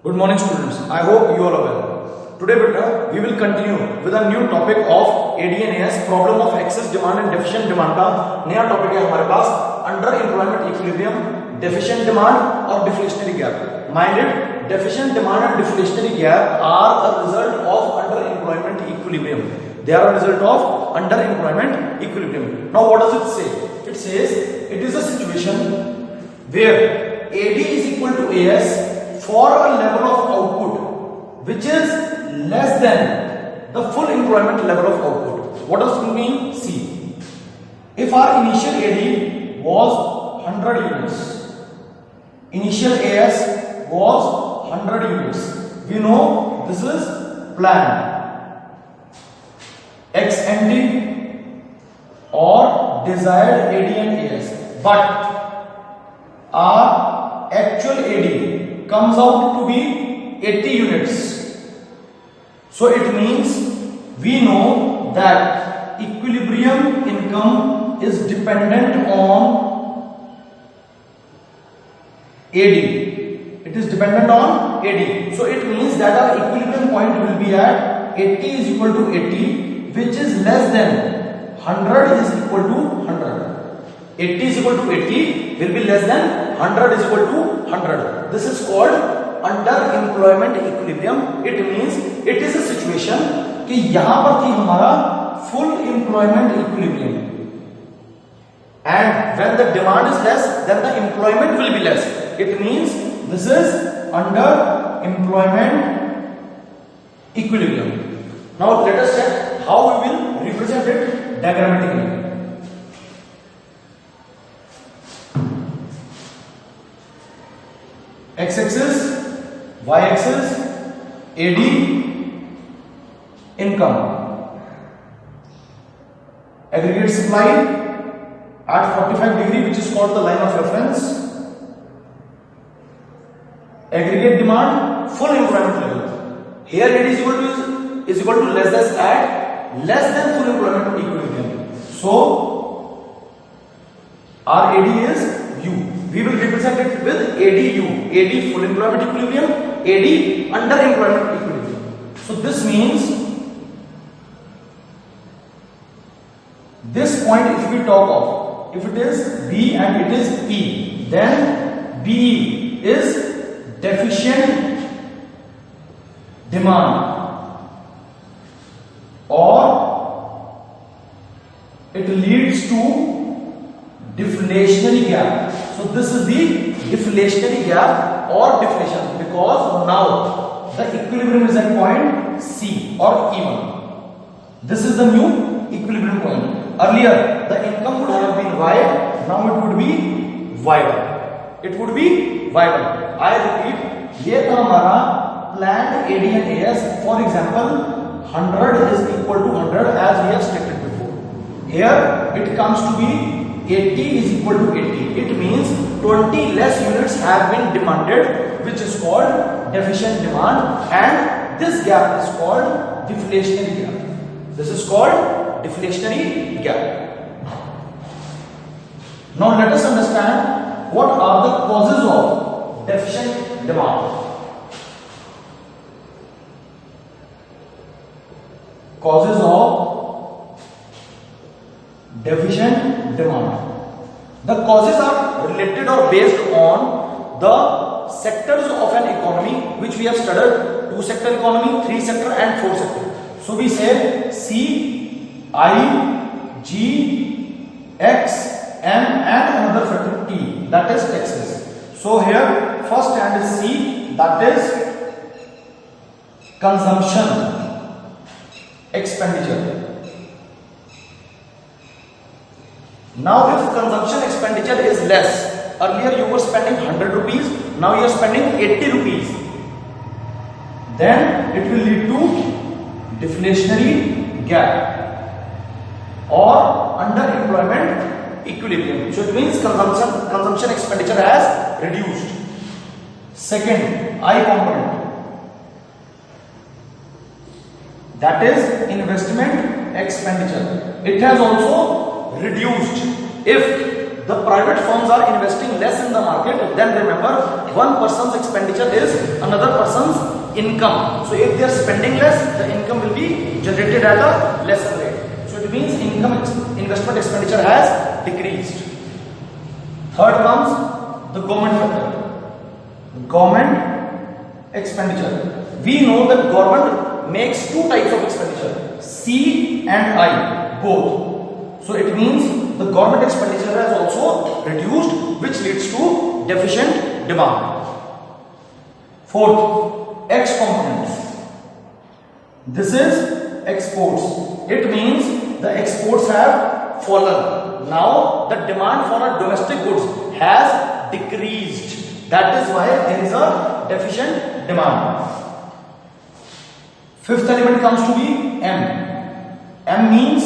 Good morning students. I hope you all are well. Today beta we will continue with a new topic of AD&AS problem of excess demand and deficient demand का नया topic है हमारे पास under employment equilibrium deficient demand और deflationary gap. Minded deficient demand and deflationary gap are a result of underemployment equilibrium. They are a result of underemployment equilibrium. Now what does it say? It says it is a situation where AD is equal to AS for a level of output which is less than the full employment level of output. What does it mean? See, if our initial AD was 100 units, initial AS was 100 units. We know this is planned ex ante or desired AD and AS, but our actual AD comes out to be 80 units. So it means we know that equilibrium income is dependent on AD. It is dependent on AD. So it means that our equilibrium point will be at 80 is equal to 80, which is less than 100 is equal to 100. 80 is equal to 80 will be less than 100 is equal to 100. This is called underemployment equilibrium. It means it is a situation कि यहां पर थी हमारा full employment equilibrium, and when the demand is less, then the employment will be less. It means this is underemployment equilibrium. Now let us check how we will represent it diagrammatically. X-axis, Y-axis, AD, income, aggregate supply at 45 degree, which is called the line of reference, aggregate demand, full employment level. Here AD is equal to less than at less than full employment equilibrium. So our AD is U. We will represent it with ADU, AD full employment equilibrium, AD underemployment equilibrium. So this means this point, if we talk of, if it is B and it is P, then B is deficient demand, or it leads to deflationary gap. So this is the deflationary gap or deflation, because now the equilibrium is at point C or E1. This is the new equilibrium point. Earlier the income would have been Y, now it would be Y1. It would be Y1. I repeat, ये था हमारा planned AD and AS. For example, 100 is equal to 100 as we have stated before. Here it comes to be 80 is equal to 80. It means 20 less units have been demanded, which is called deficient demand, and this gap is called deflationary gap. This is called deflationary gap. Now let us understand what are the causes of deficient demand. Causes of deficient demand. The causes are related or based on the sectors of an economy which we have studied: 2-sector economy, 3-sector and 4-sector. So we say C, I, G, X, M and another factor T, that is taxes. So here first hand is C, that is consumption expenditure. Now if consumption expenditure is less, earlier you were spending 100 rupees, now you are spending 80 rupees, then it will lead to deflationary gap or underemployment equilibrium. So it means consumption expenditure has reduced. Second, I component, that is investment expenditure. It has also reduced if the private firms are investing less in the market, then remember one person's expenditure is another person's income. So if they are spending less, the income will be generated at a lesser rate. So it means investment expenditure has decreased. Third comes the government factor. Government expenditure. We know that government makes two types of expenditure, C and I, both. So it means the government expenditure has also reduced, which leads to deficient demand. Fourth, X component. This is exports. It means the exports have fallen. Now the demand for our domestic goods has decreased. That is why there is a deficient demand. Fifth element comes to be M. M means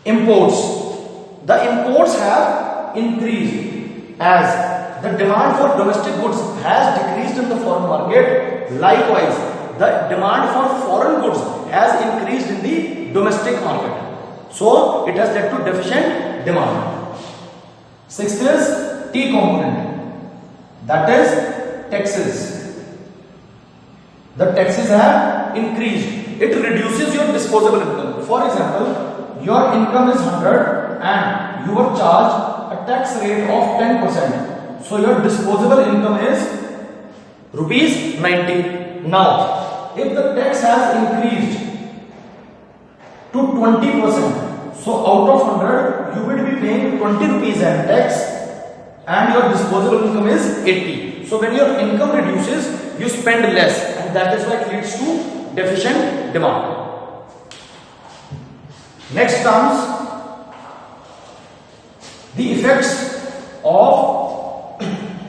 imports. The imports have increased as the demand for domestic goods has decreased in the foreign market. Likewise, the demand for foreign goods has increased in the domestic market. So it has led to deficient demand. Sixth is T component. That is taxes. The taxes have increased. It reduces your disposable income. For example, your income is 100 and you were charged a tax rate of 10%. So your disposable income is rupees 90. Now, if the tax has increased to 20%, so out of 100, you will be paying 20 rupees as tax and your disposable income is 80. So when your income reduces, you spend less, and that is why it leads to deficient demand. Next comes the effects of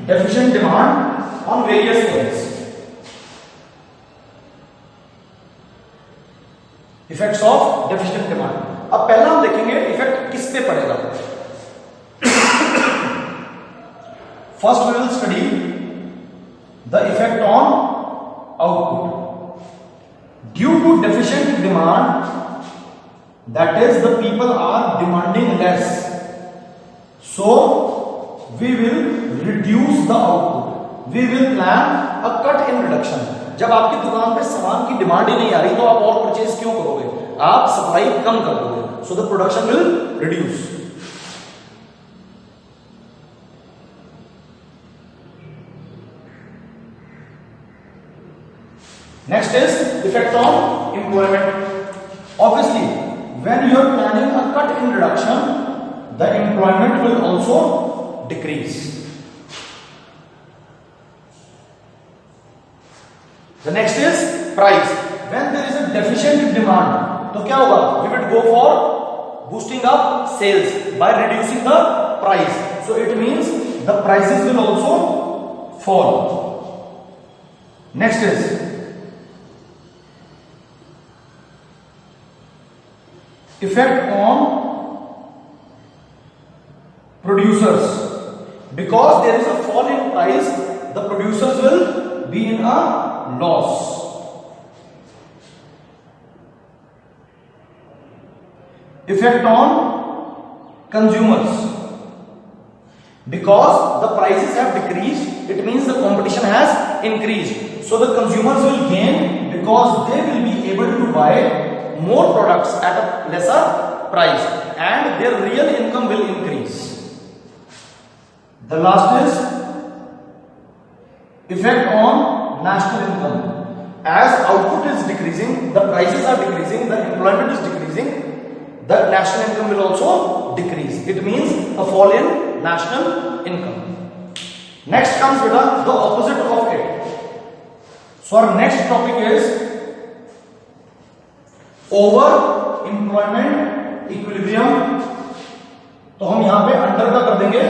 deficient demand on various things. Effects of deficient demand. अब पहला हम देखेंगे effect किस पे पड़ेगा. First we will study the effect on output. Due to deficient demand, that is the people are demanding less, so we will reduce the output. We will plan a cut in production. जब आपकी दुकान पे सामान की demand ही नहीं आ रही तो आप और परचेज क्यों करोगे? आप सप्लाई कम कर दोगे. So the production will reduce. Next is effect on employment. Obviously, when you are planning a cut in reduction, the employment will also decrease. The next is price. When there is a deficient demand, तो क्या होगा? We would go for boosting up sales by reducing the price. So it means the prices will also fall. Next is effect on producers. Because there is a fall in price, the producers will be in a loss. Effect on consumers. Because the prices have decreased, it means the competition has increased. So the consumers will gain because they will be able to buy more products at a lesser price and their real income will increase. The last is effect on national income. As output is decreasing, the prices are decreasing, the employment is decreasing, the national income will also decrease. It means a fall in national income. Next comes with the opposite of it. So our next topic is over employment equilibrium. तो हम यहां पे under का कर देंगे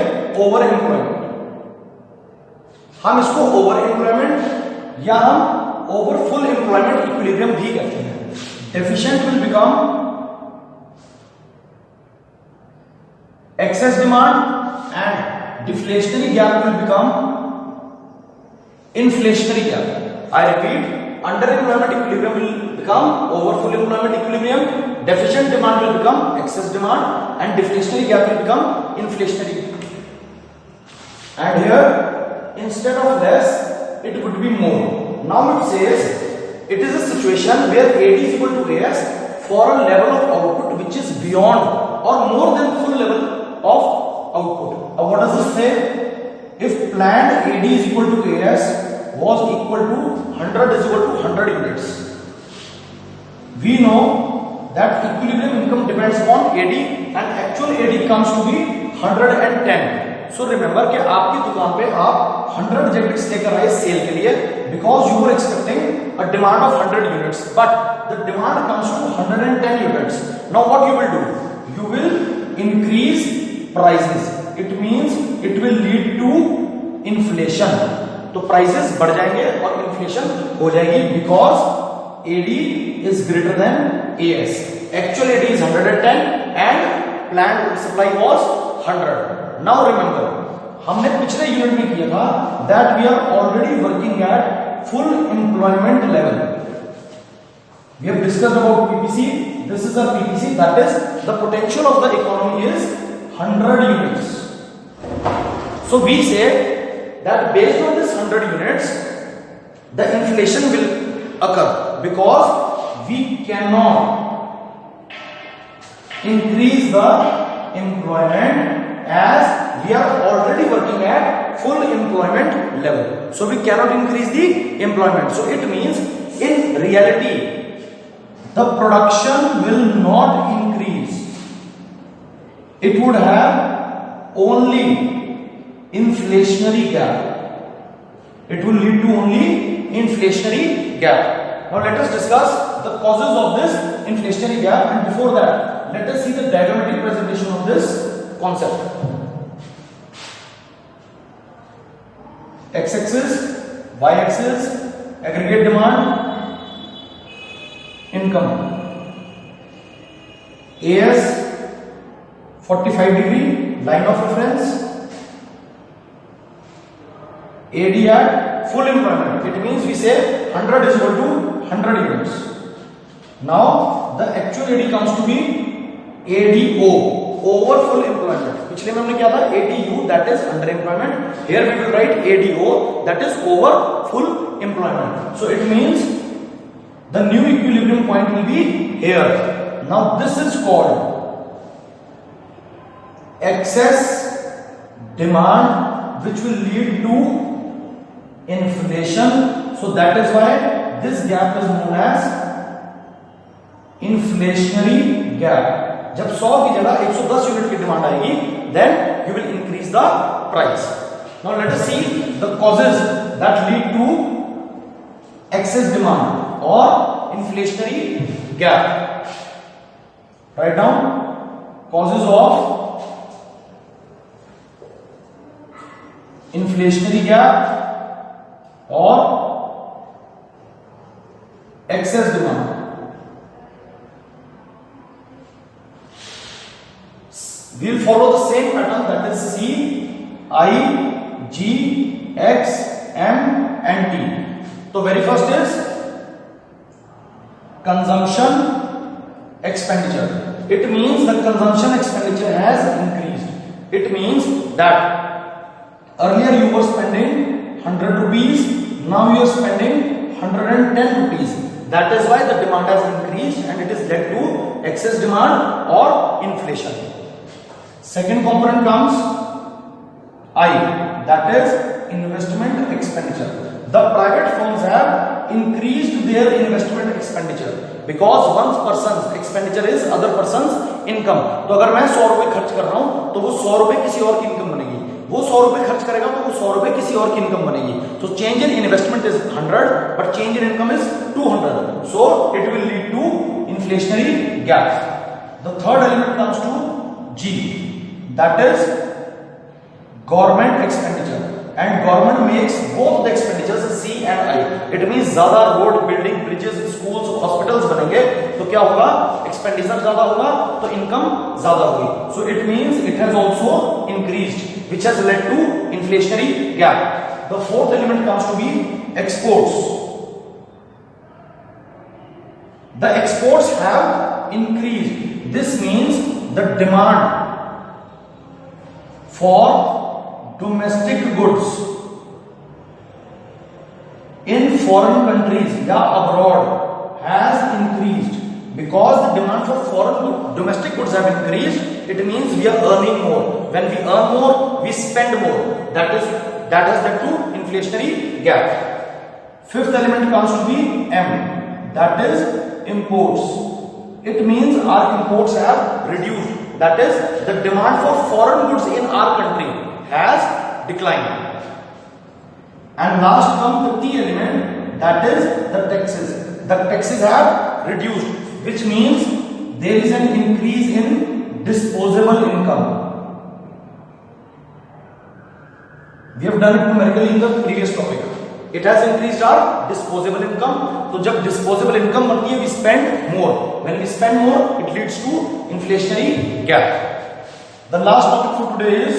over employment. हम इसको over employment या हम ओवर फुल एम्प्लॉयमेंट इक्विलिब्रियम भी कहते हैं. Deficient will become excess demand and deflationary gap will become inflationary gap. I repeat, under-employment equilibrium will become over-full employment equilibrium, deficient demand will become excess demand, and deflationary gap will become inflationary. And here instead of less it would be more. Now it says it is a situation where AD is equal to AS for a level of output which is beyond or more than full level of output. What does this say? If planned AD is equal to AS was equal to 100 is equal to 100 units, we know that equilibrium income depends upon AD and actual AD comes to be 110. So remember कि आपकी दुकान पे आप 100 jackets लेकर आए cell के लिए because you were expecting a demand of 100 units, but the demand comes to 110 units. Now what you will do? You will increase prices. It means it will lead to inflation. तो prices बढ़ जाएंगे और inflation हो जाएगी because AD is greater than AS. Actual AD is 110 and planned supply was 100. Now remember, हमने पिछले unit में किया था that we are already working at full employment level. We have discussed about PPC. This is a PPC, that is the potential of the economy is 100 units. So we say that based on this 100 units, the inflation will occur because we cannot increase the employment as we are already working at full employment level. So we cannot increase the employment. So it means in reality the production will not increase. It would have only inflationary gap. It will lead to only inflationary gap. Now let us discuss the causes of this inflationary gap, and before that let us see the diagrammatic presentation of this concept. X-axis, Y-axis, aggregate demand, income. AS 45 degree line of reference. AD at full employment. It means we say 100 is equal to 100 units. Now the actual AD comes to be ADO, over full employment. पिछले में हमने क्या था? ADU, that is underemployment. Here we will write ADO, that is over full employment. So it means the new equilibrium point will be here. Now this is called excess demand, which will lead to inflation. So that is why this gap is known as inflationary gap. जब 100 की जगह 110 unit की demand आएगी, then you will increase the price. Now let us see the causes that lead to excess demand or inflationary gap. Write down causes of inflationary gap or excess demand. We will follow the same pattern, that is C, I, G, X, M and T. So very first is consumption expenditure. It means the consumption expenditure has increased. It means that earlier you were spending 100 rupees, now you are spending 110 rupees. That is why the demand has increased and it is led to excess demand or inflation. Second component comes I, that is investment expenditure. The private firms have increased their investment expenditure because one person's expenditure is other person's income. तो अगर मैं 100 रुपए खर्च कर रहा हूं तो वो 100 रुपए किसी और की इनकम बनेगी, वो 100 रुपए खर्च करेगा तो वो 100 रुपए किसी और की इनकम बनेगी. So change in investment is 100 but change in income is 200. So it will lead to inflationary gap. The third element comes to G, that is government expenditure, and government makes both the expenditures C and I. It means ज्यादा road, building, bridges, schools, hospitals बनेंगे तो क्या होगा? Expenditure ज्यादा होगा तो income ज्यादा होगी. So it means it has also increased, which has led to inflationary gap. The fourth element comes to be exports. The exports have increased. This means the demand for domestic goods in foreign countries या abroad has increased. Because the demand for foreign domestic goods have increased, it means we are earning more. When we earn more, we spend more. That has led to inflationary gap. Fifth element comes to be M, that is imports. It means our imports have reduced. That is, the demand for foreign goods in our country has declined. And last comes the T element, that is the taxes. The taxes have reduced, which means there is an increase in disposable income. We have done it numerically in the previous topic. It has increased our disposable income. तो जब disposable income बढ़ती है, we spend more. When we spend more, it leads to inflationary gap. The last topic for today is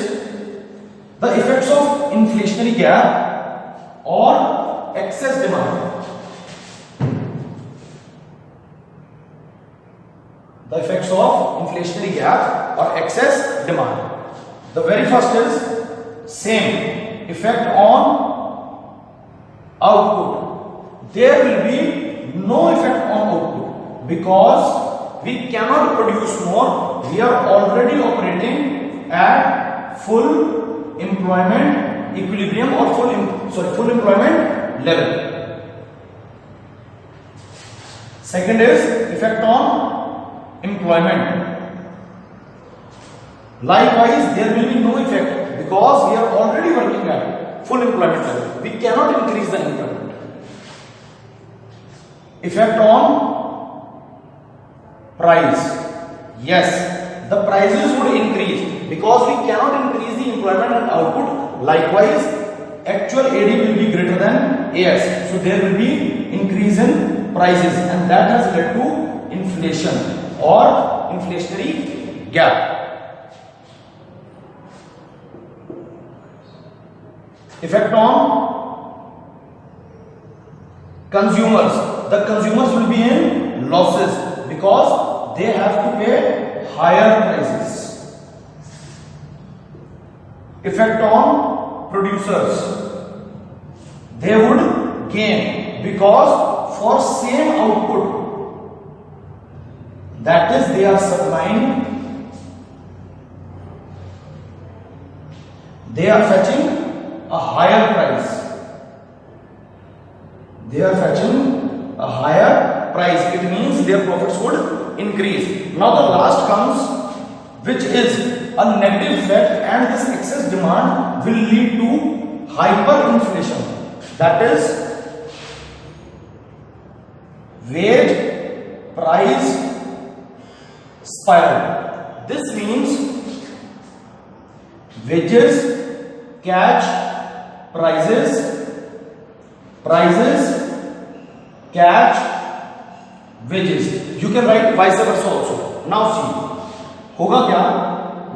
the effects of inflationary gap or excess demand. The effects of inflationary gap or excess demand. The very first is same effect on output. There will be no effect on output because we cannot produce more. We are already operating at full employment equilibrium or full employment level. Second is effect on employment. Likewise, there will be no effect because we are already working at full employment level. We cannot increase the employment. Effect on price. Yes, the prices would increase because we cannot increase the employment and output. Likewise, actual AD will be greater than AS. So there will be increase in prices, and that has led to inflation or inflationary gap. Effect on consumers. The consumers will be in losses because they have to pay higher prices. Effect on producers. They would gain because for same output, that is, they are supplying, they are fetching a higher price. They are fetching a higher price. It means their profits would increase. Now the last comes, which is a negative effect, and this excess demand will lead to hyperinflation. That is, wage price spiral. This means wages catch prices, prices catch wages. You can write vice versa also. Now see, होगा क्या?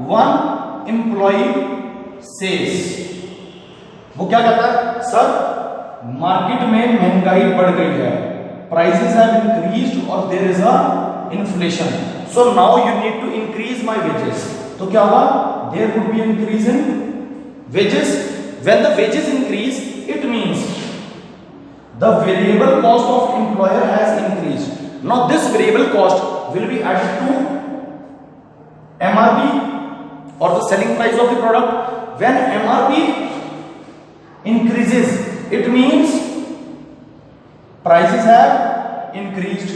One employee says, वो क्या कहता है? Sir, market में महंगाई बढ़ गई है, prices have increased और there is a inflation. So now you need to increase my wages. तो क्या होगा? There would be an increase in wages. When the wages increase, it means the variable cost of employer has increased. Now this variable cost will be added to MRP or the selling price of the product. When MRP increases, it means prices have increased.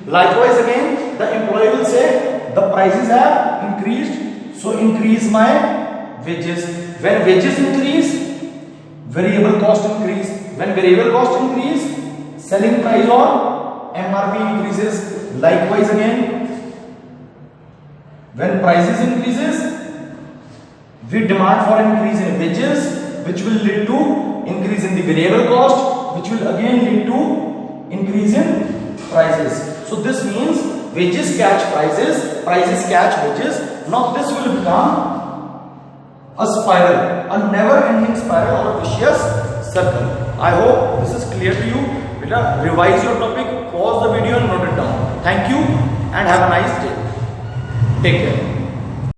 Likewise again, the employee will say the prices have increased, so increase my wages. When wages increase, variable cost increase. When variable cost increase, selling price or MRP increases. Likewise again, when prices increases, we demand for increase in wages, which will lead to increase in the variable cost, which will again lead to increase in prices. So this means wages catch prices, prices catch wages. Now this will become a spiral, a never-ending spiral or a vicious circle. I hope this is clear to you. Beta, revise your topic, pause the video and note it down. Thank you and have a nice day. Take care.